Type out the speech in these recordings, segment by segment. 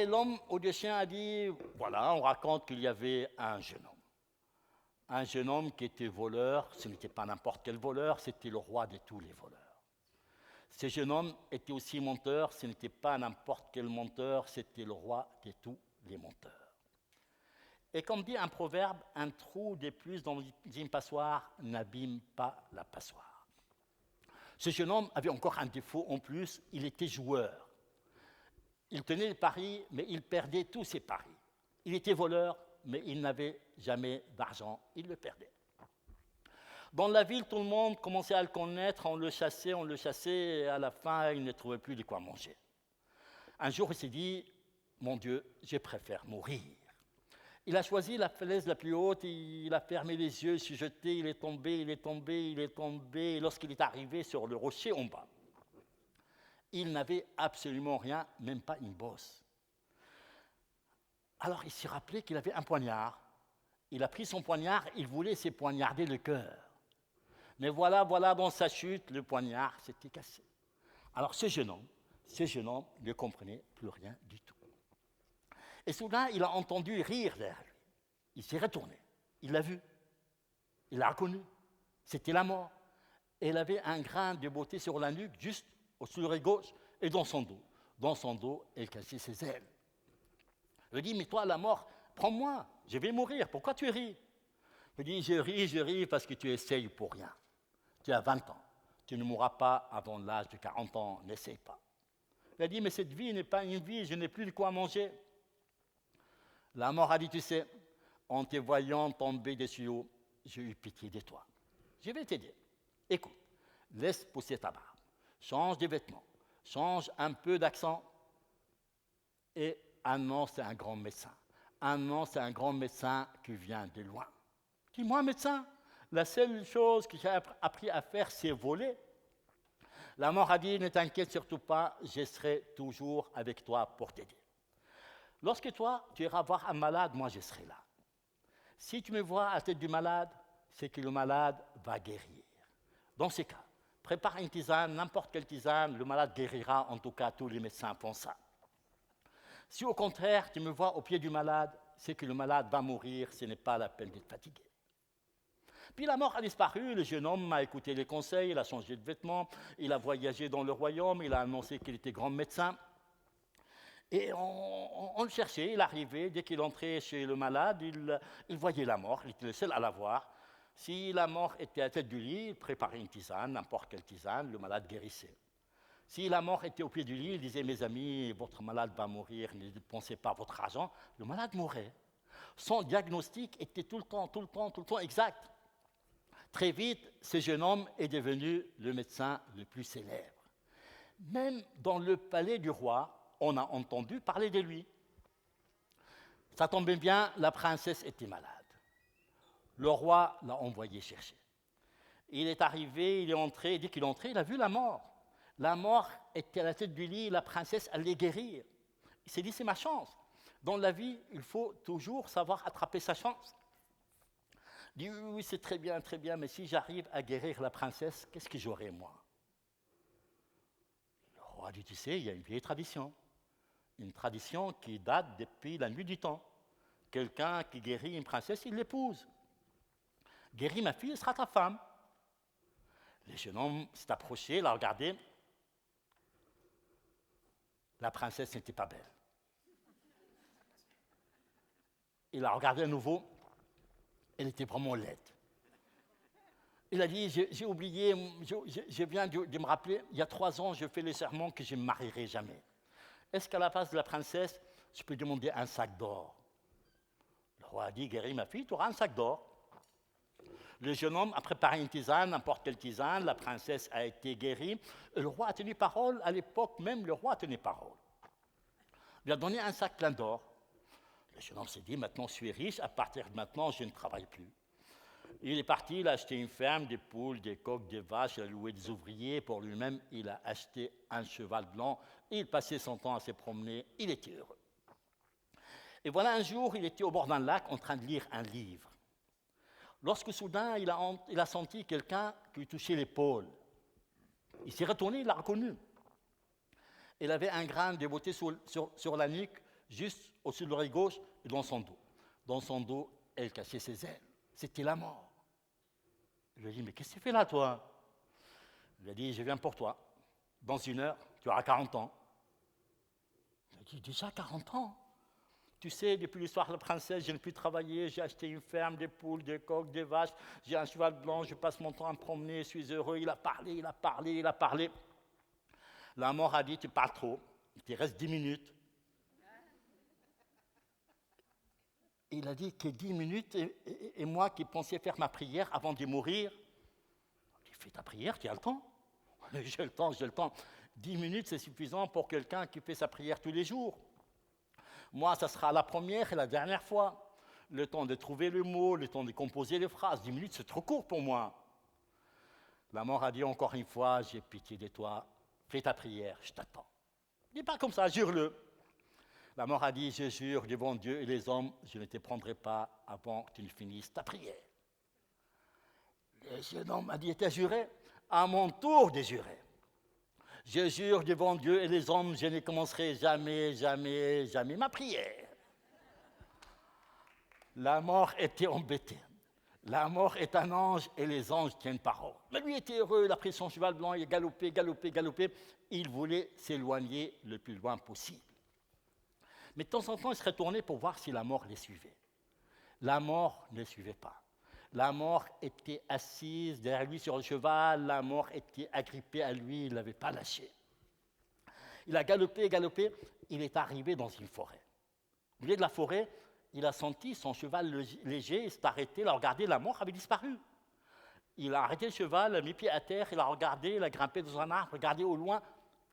l'homme au dessin a dit, voilà, on raconte qu'il y avait un jeune homme. Un jeune homme qui était voleur, ce n'était pas n'importe quel voleur, c'était le roi de tous les voleurs. Ce jeune homme était aussi menteur, ce n'était pas n'importe quel menteur, c'était le roi de tous les menteurs. Et comme dit un proverbe, un trou de plus dans une passoire n'abîme pas la passoire. Ce jeune homme avait encore un défaut en plus, il était joueur. Il tenait les paris, mais il perdait tous ses paris. Il était voleur, mais il n'avait jamais d'argent, il le perdait. Dans la ville, tout le monde commençait à le connaître, on le chassait, et à la fin, il ne trouvait plus de quoi manger. Un jour, il s'est dit, mon Dieu, je préfère mourir. Il a choisi la falaise la plus haute, il a fermé les yeux, il s'est jeté, il est tombé, et lorsqu'il est arrivé sur le rocher en bas, il n'avait absolument rien, même pas une bosse. Alors il s'est rappelé qu'il avait un poignard. Il a pris son poignard, il voulait s'époignarder le cœur. Mais voilà, dans sa chute, le poignard s'était cassé. Alors ce jeune homme ne comprenait plus rien du tout. Et soudain, il a entendu rire derrière lui. Il s'est retourné, il l'a vu, il l'a reconnu. C'était la mort. Et elle avait un grain de beauté sur la nuque, juste au-dessus de l'oreille gauche, et dans son dos. Dans son dos, elle cachait ses ailes. Il lui dit, mais toi, la mort, prends-moi, je vais mourir, pourquoi tu ris? Il dit, je ris parce que tu essayes pour rien. Tu as 20 ans, tu ne mourras pas avant l'âge de 40 ans, n'essaye pas. Il a dit, mais cette vie n'est pas une vie, je n'ai plus de quoi manger. La mort a dit, tu sais, en te voyant tomber des tuyaux, j'ai eu pitié de toi. Je vais t'aider. Écoute, laisse pousser ta barbe, change de vêtements, change un peu d'accent et annonce à un grand médecin. Annonce à un grand médecin qui vient de loin. Dis-moi, médecin, la seule chose que j'ai appris à faire, c'est voler. La mort a dit, ne t'inquiète surtout pas, je serai toujours avec toi pour t'aider. Lorsque toi, tu iras voir un malade, moi je serai là. Si tu me vois à la tête du malade, c'est que le malade va guérir. Dans ces cas, prépare une tisane, n'importe quelle tisane, le malade guérira, en tout cas tous les médecins font ça. Si au contraire, tu me vois au pied du malade, c'est que le malade va mourir, ce n'est pas la peine d'être fatigué. Puis la mort a disparu, le jeune homme a écouté les conseils, il a changé de vêtements, il a voyagé dans le royaume, il a annoncé qu'il était grand médecin. Et on le cherchait, il arrivait, dès qu'il entrait chez le malade, il voyait la mort, il était le seul à la voir. Si la mort était à la tête du lit, il préparait une tisane, n'importe quelle tisane, le malade guérissait. Si la mort était au pied du lit, il disait, mes amis, votre malade va mourir, ne dépensez pas votre argent, le malade mourait. Son diagnostic était tout le temps exact. Très vite, ce jeune homme est devenu le médecin le plus célèbre. Même dans le palais du roi, on a entendu parler de lui. Ça tombait bien, la princesse était malade. Le roi l'a envoyé chercher. Il est arrivé, il est entré, dès qu'il est entré, il a vu la mort. La mort était à la tête du lit, la princesse allait guérir. Il s'est dit, c'est ma chance. Dans la vie, il faut toujours savoir attraper sa chance. Il dit, oui, c'est très bien, mais si j'arrive à guérir la princesse, qu'est-ce que j'aurai, moi? Le roi dit, tu sais, il y a une vieille tradition. Une tradition qui date depuis la nuit du temps. Quelqu'un qui guérit une princesse, il l'épouse. Guéris ma fille, elle sera ta femme. Le jeune homme s'est approché, l'a regardé. La princesse n'était pas belle. Il a regardé à nouveau, elle était vraiment laide. Il a dit, j'ai oublié, je viens de me rappeler, il y a 3 ans, je fais le serment que je ne me marierai jamais. Est-ce qu'à la place de la princesse, je peux demander un sac d'or? Le roi a dit, guéris ma fille, tu auras un sac d'or. Le jeune homme a préparé une tisane, n'importe quelle tisane, la princesse a été guérie. Le roi a tenu parole, à l'époque même, le roi a tenu parole. Il lui a donné un sac plein d'or. Le jeune homme s'est dit, maintenant je suis riche, à partir de maintenant, je ne travaille plus. Il est parti, il a acheté une ferme, des poules, des coqs, des vaches, il a loué des ouvriers. Pour lui-même, il a acheté un cheval blanc. Il passait son temps à se promener, il était heureux. Et voilà un jour, il était au bord d'un lac en train de lire un livre. Lorsque soudain, il a senti quelqu'un qui lui touchait l'épaule. Il s'est retourné, il l'a reconnu. Il avait un grain de beauté sur la nuque, juste au-dessus de l'oreille gauche et dans son dos. Dans son dos, elle cachait ses ailes. C'était la mort. Je lui ai dit, mais qu'est-ce que tu fais là, toi? Il lui a dit, je viens pour toi. Dans 1 heure, tu auras 40 ans. Il a dit, déjà 40 ans? Tu sais, depuis l'histoire de la princesse, je n'ai plus travaillé, j'ai acheté une ferme, des poules, des coqs, des vaches, j'ai un cheval blanc, je passe mon temps à me promener, je suis heureux. Il a parlé, il a parlé, il a parlé. La mort a dit, tu parles trop, il te reste 10 minutes. Il a dit que 10 minutes, et moi qui pensais faire ma prière avant de mourir, il dit, fais ta prière, tu as le temps. J'ai le temps, j'ai le temps. 10 minutes, c'est suffisant pour quelqu'un qui fait sa prière tous les jours. Moi, ça sera la première et la dernière fois. Le temps de trouver le mot, le temps de composer les phrases. 10 minutes, c'est trop court pour moi. La mort a dit encore une fois, j'ai pitié de toi, fais ta prière, je t'attends. Dis pas comme ça, jure-le. La mort a dit, je jure devant Dieu et les hommes, je ne te prendrai pas avant que tu ne finisses ta prière. Le jeune homme a dit, t'as juré? À mon tour de jurer. Je jure devant Dieu et les hommes, je ne commencerai jamais, jamais, jamais ma prière. La mort était embêtée. La mort est un ange et les anges tiennent parole. Mais lui était heureux, il a pris son cheval blanc, il a galopé, galopé, galopé. Il voulait s'éloigner le plus loin possible. Mais de temps en temps, il se retournait pour voir si la mort les suivait. La mort ne les suivait pas. La mort était assise derrière lui sur le cheval, la mort était agrippée à lui, il ne l'avait pas lâché. Il a galopé, galopé, il est arrivé dans une forêt. Au milieu de la forêt, il a senti son cheval léger, il s'est arrêté, il a regardé, la mort avait disparu. Il a arrêté le cheval, il a mis pied à terre, il a regardé, il a grimpé dans un arbre, regardé au loin.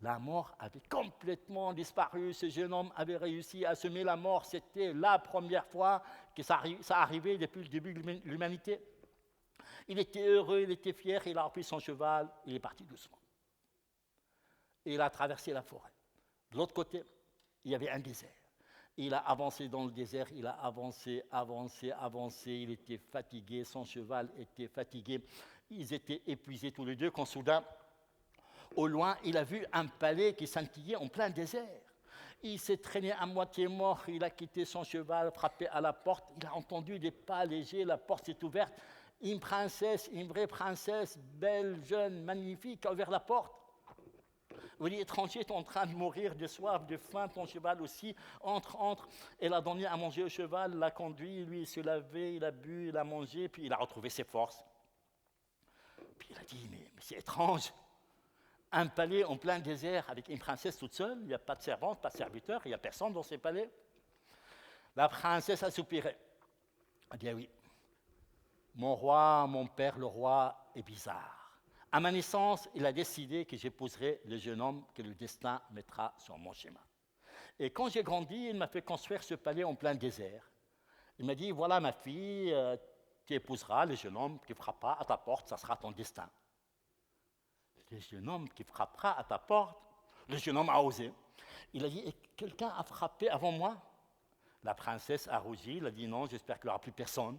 La mort avait complètement disparu. Ce jeune homme avait réussi à semer la mort. C'était la première fois que ça arrivait depuis le début de l'humanité. Il était heureux, il était fier, il a repris son cheval, il est parti doucement. Et il a traversé la forêt. De l'autre côté, il y avait un désert. Il a avancé dans le désert, il a avancé, avancé, avancé. Il était fatigué, son cheval était fatigué. Ils étaient épuisés tous les deux quand soudain, au loin, il a vu un palais qui scintillait en plein désert. Il s'est traîné à moitié mort, il a quitté son cheval, frappé à la porte. Il a entendu des pas légers, la porte s'est ouverte. Une princesse, une vraie princesse, belle, jeune, magnifique, a ouvert la porte. Oui, l'étranger est en train de mourir de soif, de faim, ton cheval aussi. Entre, entre. Elle a donné à manger au cheval, l'a conduit, lui il s'est lavé, il a bu, il a mangé, puis il a retrouvé ses forces. Puis il a dit, mais c'est étrange. Un palais en plein désert avec une princesse toute seule, il n'y a pas de servante, pas de serviteur, il n'y a personne dans ces palais. La princesse a soupiré. Elle a dit, ah oui, mon roi, mon père le roi est bizarre. À ma naissance, il a décidé que j'épouserai le jeune homme que le destin mettra sur mon chemin. Et quand j'ai grandi, il m'a fait construire ce palais en plein désert. Il m'a dit, voilà ma fille, tu épouseras le jeune homme qui frappera à ta porte, ça sera ton destin. Le jeune homme qui frappera à ta porte, le jeune homme a osé. Il a dit, quelqu'un a frappé avant moi? La princesse a rougi, il a dit, non, j'espère qu'il n'y aura plus personne.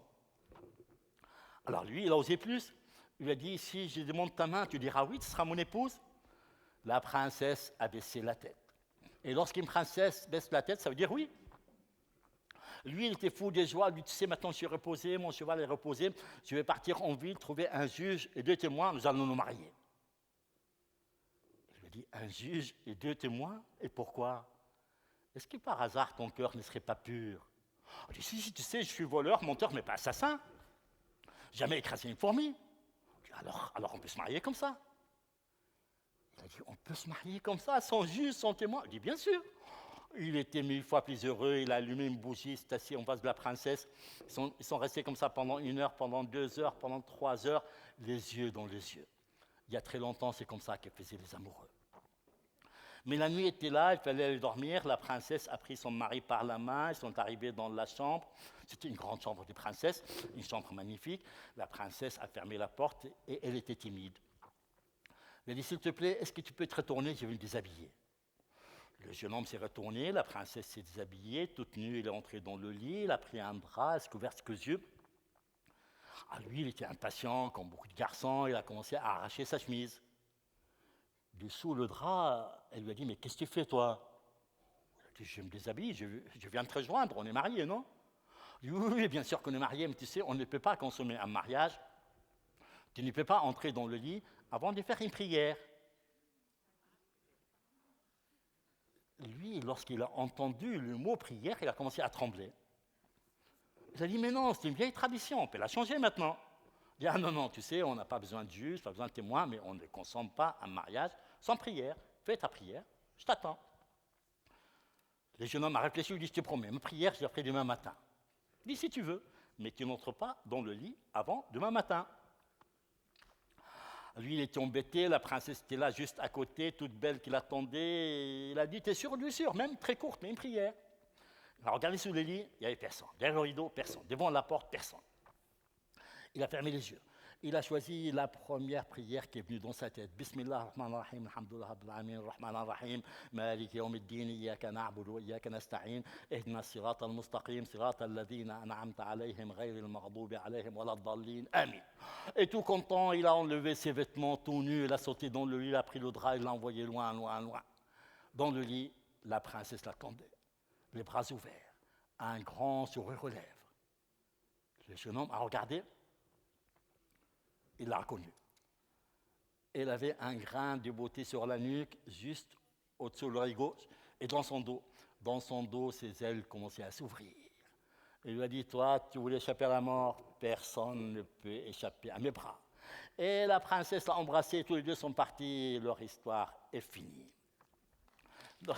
Alors lui, il a osé plus. Il a dit, si je demande ta main, tu diras oui, ce sera mon épouse. La princesse a baissé la tête. Et lorsqu'une princesse baisse la tête, ça veut dire oui. Lui, il était fou de joie. Lui, tu sais, maintenant je suis reposé, mon cheval est reposé. Je vais partir en ville, trouver un juge et 2 témoins, nous allons nous marier. Il lui a dit, un juge et 2 témoins? Et pourquoi? Est-ce que par hasard ton cœur ne serait pas pur? Il dit, si, tu sais, je suis voleur, menteur, mais pas assassin. Jamais écrasé une fourmi. Alors on peut se marier comme ça. Il a dit, on peut se marier comme ça, sans juge, sans témoin? Il dit, bien sûr. Il était 1000 fois plus heureux, il a allumé une bougie, s'est assis en face de la princesse. Ils sont restés comme ça pendant 1 heure, pendant 2 heures, pendant 3 heures, les yeux dans les yeux. Il y a très longtemps, c'est comme ça que faisaient les amoureux. Mais la nuit était là, il fallait aller dormir. La princesse a pris son mari par la main, ils sont arrivés dans la chambre. C'était une grande chambre de princesse, une chambre magnifique. La princesse a fermé la porte et elle était timide. Elle a dit, s'il te plaît, est-ce que tu peux te retourner, je vais me déshabiller. Le jeune homme s'est retourné, la princesse s'est déshabillée, toute nue, elle est entrée dans le lit, elle a pris un drap, elle s'est couverte quelques yeux. Ah, lui, il était impatient, comme beaucoup de garçons, il a commencé à arracher sa chemise. Dessous le drap, elle lui a dit, mais qu'est-ce que tu fais, toi? Il a Je me déshabille, je viens de te rejoindre, on est mariés, non? Je dis, oui, oui, bien sûr qu'on est mariés, mais tu sais, on ne peut pas consommer un mariage. Tu ne peux pas entrer dans le lit avant de faire une prière. Lui, lorsqu'il a entendu le mot prière, il a commencé à trembler. Il a dit, mais non, c'est une vieille tradition, on peut la changer maintenant. Il dit, ah non, non, tu sais, on n'a pas besoin de juge, pas besoin de témoin, mais on ne consomme pas un mariage sans prière. Fais ta prière, je t'attends. Le jeune homme a réfléchi, il dit, je te promets, ma prière, je la ferai demain matin. Il dit, si tu veux, mais tu n'entres pas dans le lit avant demain matin. Lui, il était embêté, la princesse était là, juste à côté, toute belle qui l'attendait. Il a dit, t'es sûr, lui, sûr, même très courte, mais une prière. Il a regardé sous le lit, il n'y avait personne. Derrière le rideau, personne. Devant la porte, personne. Il a fermé les yeux. Il a choisi la première prière qui est venue dans sa tête. Bismillah ar-Rahman ar-Rahim, alhamdulillah rabbil alamin, ar-Rahman ar-Rahim, Malik yawmiddin, iyyaka na'budu wa iyyaka nasta'in, ihdina as-sirata al-mustaqim, sirata alladhina an'amta alayhim, ghayri al-maghdubi alayhim, wa lad-dallin. Amin. Et tout content, il a enlevé ses vêtements tout nus, il a sauté dans le lit, il a pris le drap, il l'a envoyé loin, loin, loin. Dans le lit, la princesse l'attendait, les bras ouverts, un grand sourire aux lèvres. Le jeune homme a regardé. Il l'a reconnue. Elle avait un grain de beauté sur la nuque, juste au-dessous de l'oreille gauche, et dans son dos. Dans son dos, ses ailes commençaient à s'ouvrir. Il lui a dit, toi, tu voulais échapper à la mort, personne ne peut échapper à mes bras. Et la princesse l'a embrassé, tous les deux sont partis, leur histoire est finie. Donc,